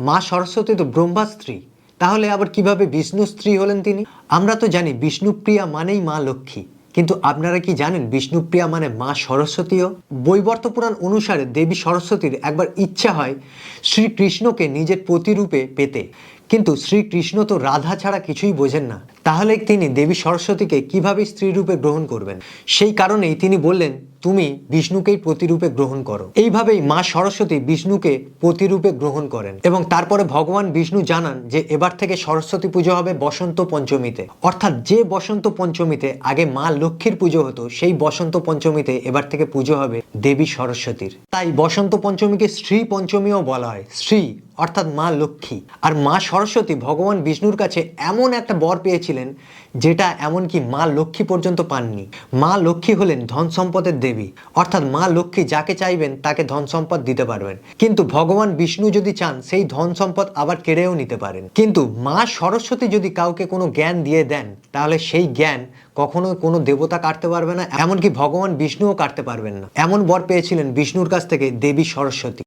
মা সরস্বতী তো ব্রহ্মার স্ত্রী, তাহলে আবার কিভাবে বিষ্ণু স্ত্রী হলেন তিনি? আমরা তো জানি বিষ্ণুপ্রিয়া মানেই মা লক্ষ্মী, কিন্তু আপনারা কি জানেন বিষ্ণুপ্রিয়া মানে মা সরস্বতীও? বৈবর্ত পুরাণ অনুসারে দেবী সরস্বতীর একবার ইচ্ছা হয় শ্রীকৃষ্ণকে নিজের প্রতিরূপে পেতে, কিন্তু শ্রীকৃষ্ণ তো রাধা ছাড়া কিছুই বোঝেন না, তাহলে তিনি দেবী সরস্বতীকে কিভাবে স্ত্রী রূপে গ্রহণ করবেন? সেই কারণেই তিনি বললেন, তুমি বিষ্ণুকেই প্রতিরূপে গ্রহণ করো। এইভাবেই মা সরস্বতী বিষ্ণুকে প্রতিরূপে গ্রহণ করেন এবং তারপরে ভগবান বিষ্ণু জানান যে এবার থেকে সরস্বতী পুজো হবে বসন্ত পঞ্চমীতে, অর্থাৎ যে বসন্ত পঞ্চমীতে আগে মা লক্ষ্মীর পুজো হতো সেই বসন্ত পঞ্চমীতে এবার থেকে পুজো হবে দেবী সরস্বতীর। তাই বসন্ত পঞ্চমীকে শ্রী পঞ্চমীও বলা হয়, শ্রী অর্থাৎ মা লক্ষ্মী। আর মা সরস্বতী ভগবান বিষ্ণুর কাছে এমন একটা বর পেয়েছিলেন যেটা এমনকি মা লক্ষ্মী পর্যন্ত পাননি। মা লক্ষ্মী হলেন ধন সম্পদের দেবী, অর্থাৎ মা লক্ষ্মী যাকে চাইবেন তাকে ধন সম্পদ দিতে পারবেন, কিন্তু ভগবান বিষ্ণু যদি চান সেই ধন সম্পদ আবার কেড়েও নিতে পারেন। কিন্তু মা সরস্বতী যদি কাউকে কোনো জ্ঞান দিয়ে দেন তাহলে সেই জ্ঞান কখনো কোনো দেবতা কাটতে পারবে না, এমনকি ভগবান বিষ্ণুও কাটতে পারবেন না। এমন বর পেয়েছিলেন বিষ্ণুর কাছ থেকে দেবী সরস্বতী।